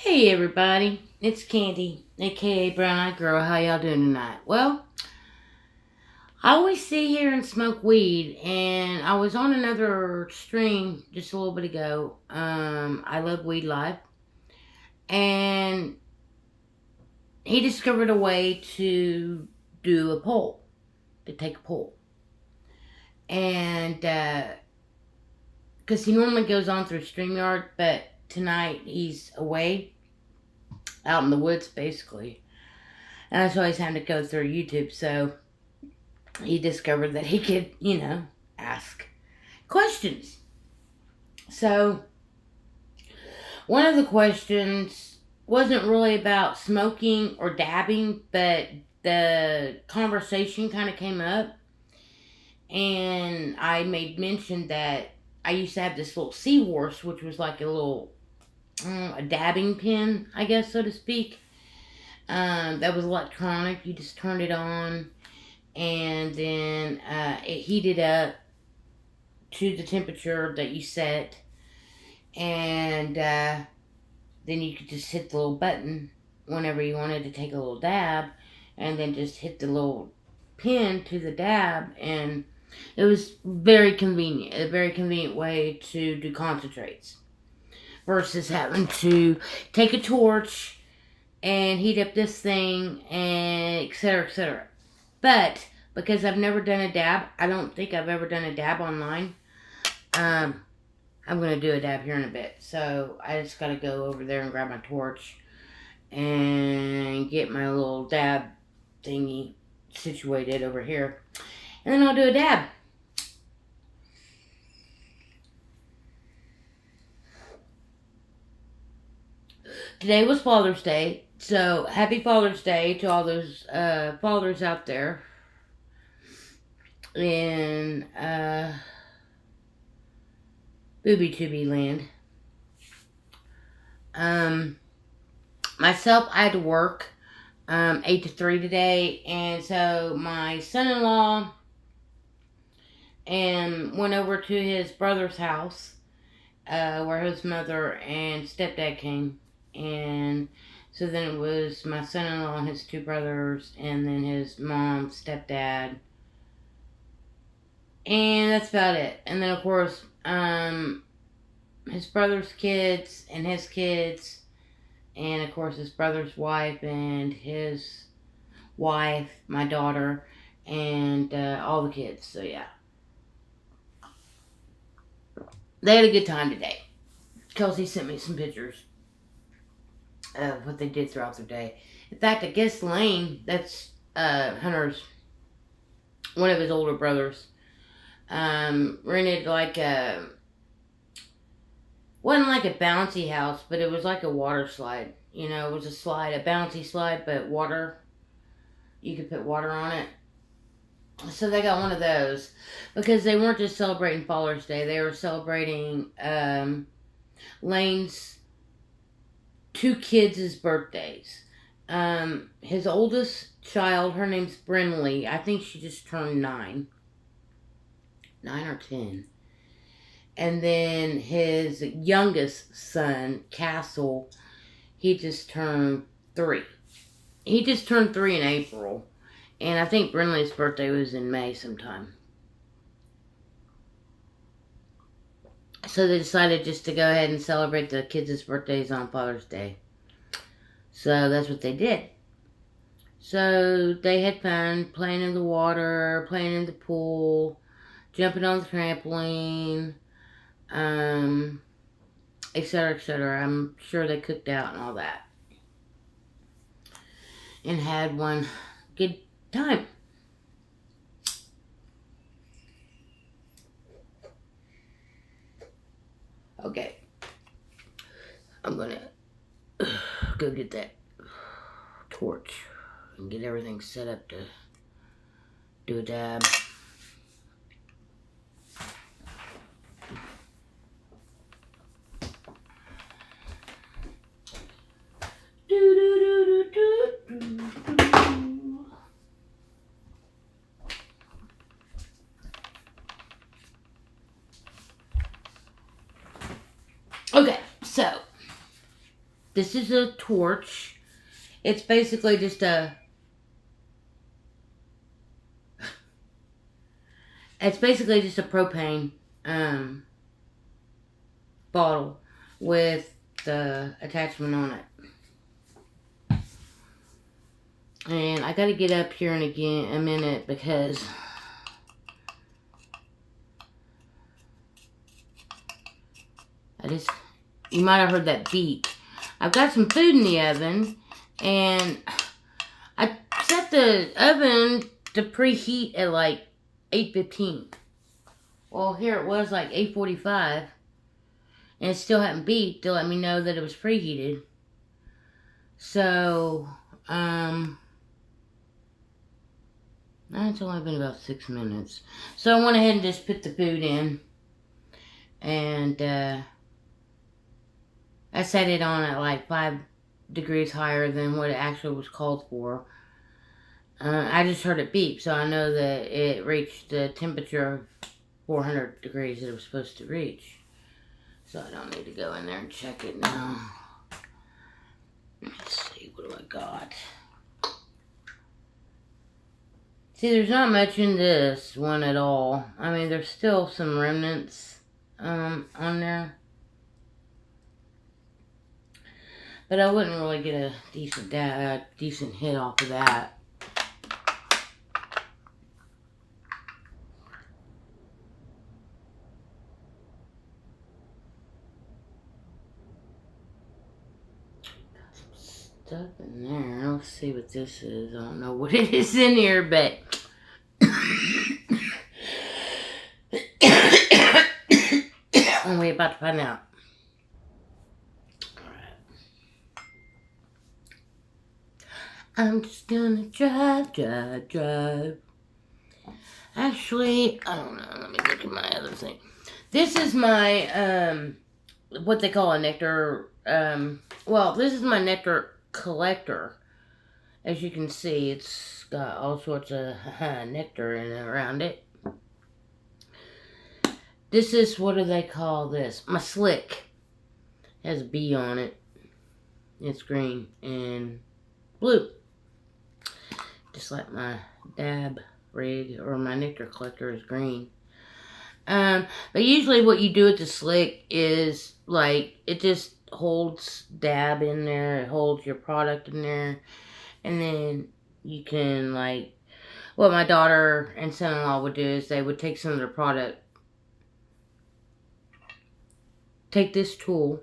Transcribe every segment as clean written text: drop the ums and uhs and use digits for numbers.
Hey everybody, it's Candy, aka Brown Eyed Girl. How y'all doing tonight? Well, I always sit here and smoke weed, and I was on another stream just a little bit ago. I love Weed Live, and he discovered a way to do a poll, to take a poll, and because he normally goes on through StreamYard, but tonight he's away, out in the woods, basically. And that's why he's having to go through YouTube. So he discovered that he could, ask questions. So one of the questions wasn't really about smoking or dabbing, but the conversation kind of came up. And I made mention that I used to have this little seahorse, which was like a little a dabbing pen, I guess, so to speak. That was electronic. You just turned it on, and then it heated up to the temperature that you set, and then you could just hit the little button whenever you wanted to take a little dab, and then just hit the little pin to the dab, and it was very convenient. A very convenient way to do concentrates versus having to take a torch and heat up this thing, and etc., etc. But because I've never done a dab, I don't think I've ever done a dab online. I'm gonna do a dab here in a bit, so I just gotta go over there and grab my torch and get my little dab thingy situated over here, and then I'll do a dab. Today was Father's Day, so happy Father's Day to all those fathers out there in booby tubby land. Myself, I had to work 8 to 3 today, and so my son-in-law went over to his brother's house where his mother and stepdad came. And so then it was my son-in-law and his two brothers, and then his mom, stepdad, and that's about it. And then of course, his brother's kids and his kids, and of course his brother's wife and his wife, my daughter, and all the kids. So yeah, they had a good time today. Kelsey sent me some pictures of what they did throughout their day. In fact, I guess Lane, that's Hunter's, one of his older brothers, rented like wasn't like a bouncy house, but it was like a water slide. You know, it was a slide, a bouncy slide, but water. You could put water on it. So they got one of those because they weren't just celebrating Father's Day; they were celebrating Lane's two kids' birthdays. His oldest child, her name's Brinley. I think she just turned 9 or 10. And then his youngest son, Castle, he just turned 3. He just turned 3 in April. And I think Brinley's birthday was in May sometime. So they decided just to go ahead and celebrate the kids' birthdays on Father's Day. So that's what they did. So they had fun playing in the water, playing in the pool, jumping on the trampoline, etc., etc. I'm sure they cooked out and all that. And had one good time. Okay. I'm gonna go get that torch and get everything set up to do a dab. Okay, so this is a torch. It's basically just a propane bottle with the attachment on it. And I gotta get up here in a minute because you might have heard that beep. I've got some food in the oven, and I set the oven to preheat at like 8:15. Well, here it was like 8:45, and it still hadn't beeped to let me know that it was preheated. So, it's only been about 6 minutes. So I went ahead and just put the food in, and I set it on at like 5 degrees higher than what it actually was called for. I just heard it beep, so I know that it reached the temperature of 400 degrees that it was supposed to reach. So I don't need to go in there and check it now. Let's see, what do I got? See, there's not much in this one at all. I mean, there's still some remnants on there. But I wouldn't really get a decent hit off of that. Stuff in there. Let's see what this is. I don't know what it is in here, but we're about to find out. Alright. I'm just gonna drive. Actually, I don't know. Let me look at my other thing. This is my what they call a nectar. Well, this is my nectar collector. As you can see, it's got all sorts of nectar in and around it. This is, what do they call this? My slick. It has a bee on it. It's green and blue. Just like my dab rig or my nectar collector is green. But usually what you do with the slick is, like, it just holds dab in there. It holds your product in there. And then you can, like, what my daughter and son-in-law would do is they would take some of their product, take this tool,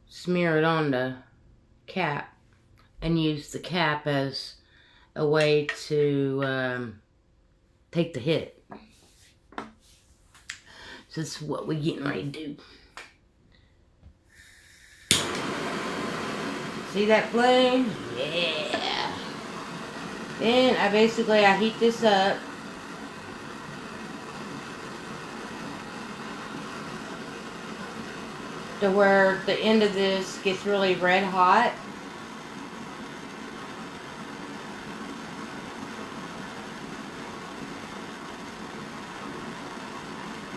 smear it on the cap, and use the cap as a way to take the hit. So this is what we're getting ready to do. See that flame? Yeah. Then I heat this up. To where the end of this gets really red hot.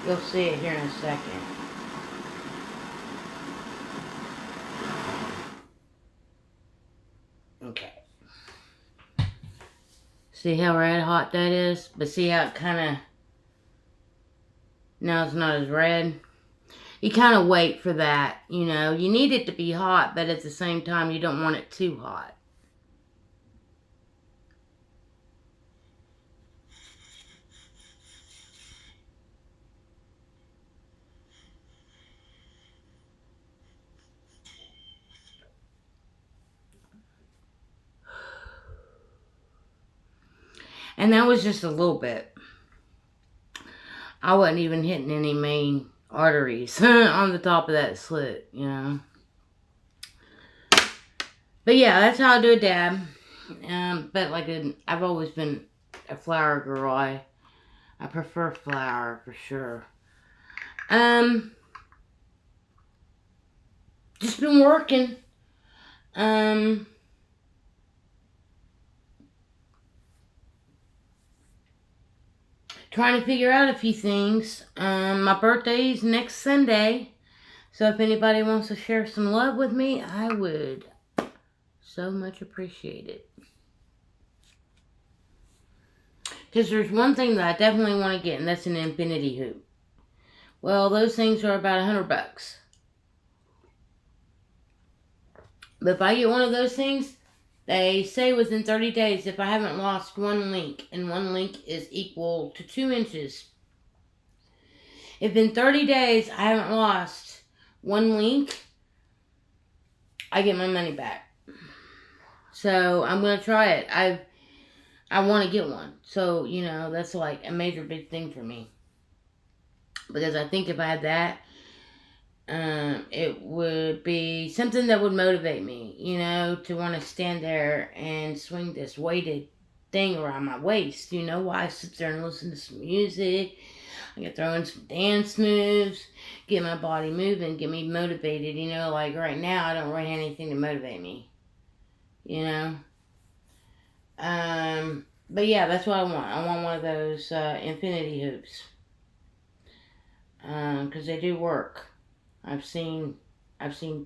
You'll see it here in a second. Okay. See how red hot that is? But see how it kind of, now it's not as red? You kind of wait for that, you know. You need it to be hot, but at the same time, you don't want it too hot. And that was just a little bit. I wasn't even hitting any main arteries on the top of that slit, you know. But yeah, that's how I do a dab. But like I've always been a flour girl. I prefer flour for sure. Just been working. Trying to figure out a few things. My birthday's next Sunday. So if anybody wants to share some love with me, I would so much appreciate it. Because there's one thing that I definitely want to get, and that's an infinity hoop. Well, those things are about $100. But if I get one of those things, they say within 30 days, if I haven't lost one link, and one link is equal to 2 inches. If in 30 days I haven't lost one link, I get my money back. So I'm going to try it. I want to get one. So, that's like a major big thing for me. Because I think if I had that, it would be something that would motivate me, to want to stand there and swing this weighted thing around my waist. While I sit there and listen to some music. I can throw in some dance moves, get my body moving, get me motivated. Like right now, I don't really have anything to motivate me. But yeah, that's what I want. I want one of those infinity hoops. Because they do work. I've seen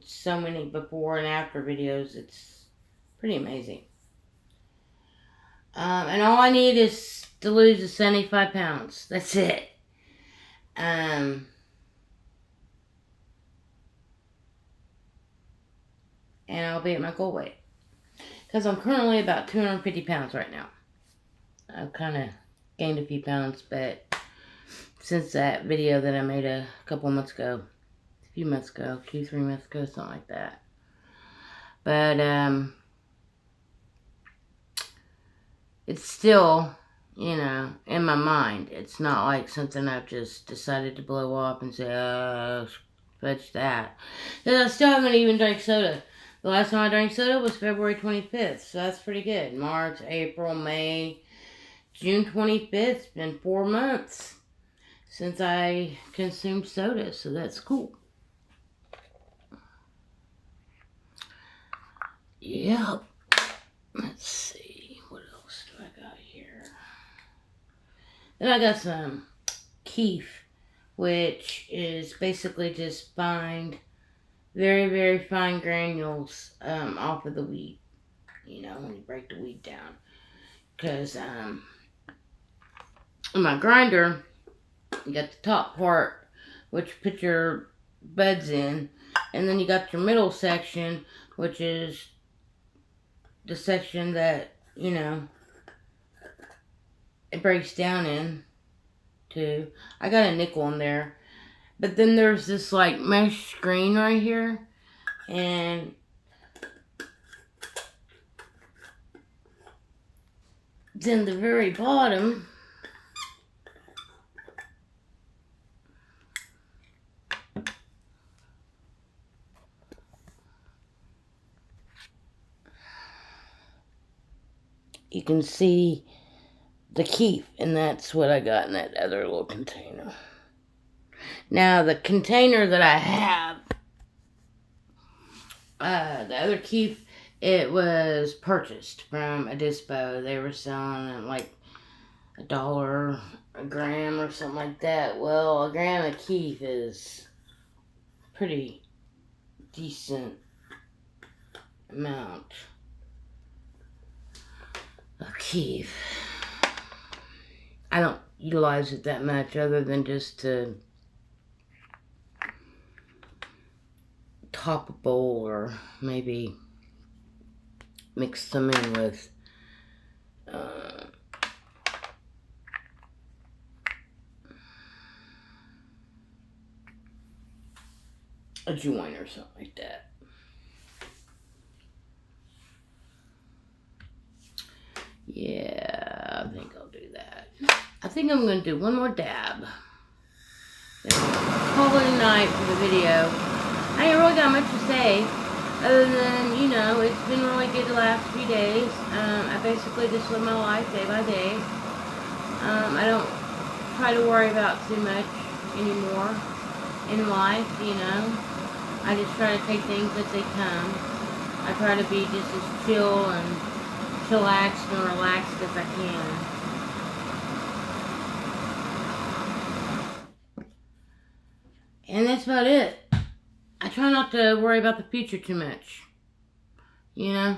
so many before and after videos. It's pretty amazing. And all I need is to lose the 75 pounds. That's it. And I'll be at my goal weight. Because I'm currently about 250 pounds right now. I've kind of gained a few pounds, but since that video that I made a few months ago, 2-3 months ago, something like that. But, it's still, in my mind. It's not like something I've just decided to blow off and say, fetch that. Because I still haven't even drank soda. The last time I drank soda was February 25th, so that's pretty good. March, April, May, June 25th. It's been 4 months since I consumed soda, so that's cool. Yep. Let's see. What else do I got here? Then I got some keef, which is basically just very, very fine granules off of the weed. When you break the weed down. Because in my grinder, you got the top part, which you put your buds in. And then you got your middle section, which is the section that, it breaks down in to. I got a nickel in there. But then there's this like mesh screen right here. And then the very bottom, you can see the keef, and that's what I got in that other little container. Now, the container that I have, the other keef, it was purchased from a dispo. They were selling it like $1 a gram or something like that. Well, a gram of keef is pretty decent amount of keef. I don't utilize it that much other than just to top a bowl or maybe mix some in with a joint or something like that. Yeah, I think I'll do that. I think I'm going to do one more dab. Call it a night for the video. I ain't really got much to say, other than, it's been really good the last few days. I basically just live my life day by day. I don't try to worry about too much anymore in life, I just try to take things as they come. I try to be just as chill and chillaxed and relaxed as I can. And that's about it. try not to worry about the future too much. You know?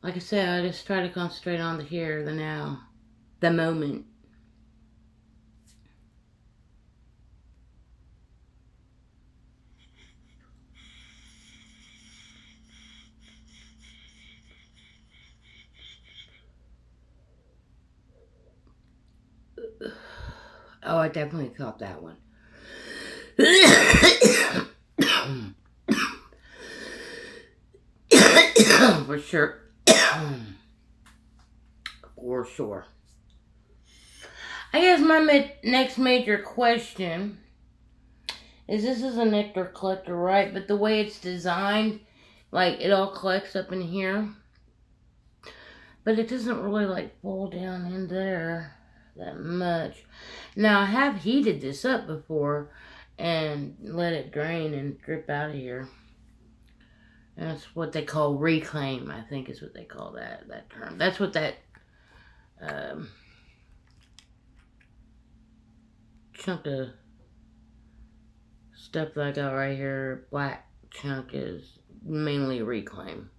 Like I said, I just try to concentrate on the here, the now, the moment. Oh, I definitely felt that one. For sure. For sure. I guess my next major question is, this is a nectar collector, right? But the way it's designed, like, it all collects up in here. But it doesn't really, like, fall down in there that much. Now, I have heated this up before and let it drain and drip out of here. That's what they call reclaim, I think is what they call that term. That's what that chunk of stuff that I got right here, black chunk, is mainly reclaim.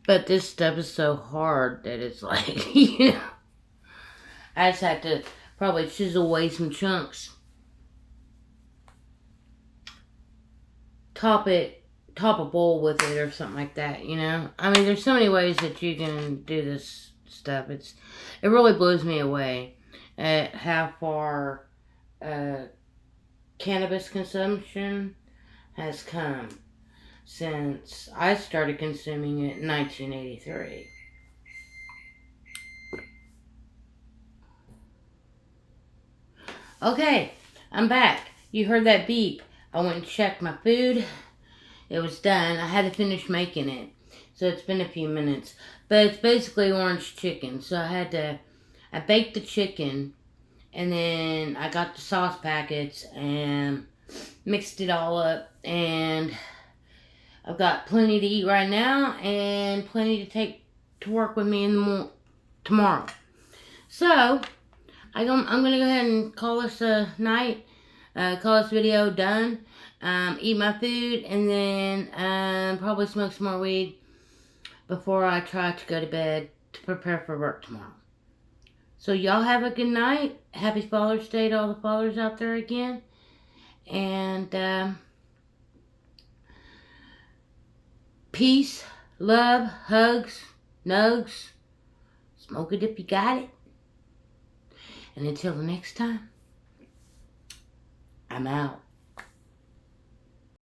But this stuff is so hard that it's like, you know, I just have to probably chisel away some chunks. Top a bowl with it or something like that, you know? I mean, there's so many ways that you can do this stuff. It really blows me away at how far cannabis consumption has come since I started consuming it in 1983. Okay, I'm back. You heard that beep. I went and checked my food. It was done. I had to finish making it. So it's been a few minutes. But it's basically orange chicken. So I baked the chicken. And then I got the sauce packets and mixed it all up. And I've got plenty to eat right now. And plenty to take to work with me tomorrow. So I'm going to go ahead and call this a night. Call this video done. Eat my food, and then probably smoke some more weed before I try to go to bed to prepare for work tomorrow. So y'all have a good night. Happy Father's Day to all the fathers out there again. And peace, love, hugs, nugs. Smoke it if you got it. And until the next time, I'm out.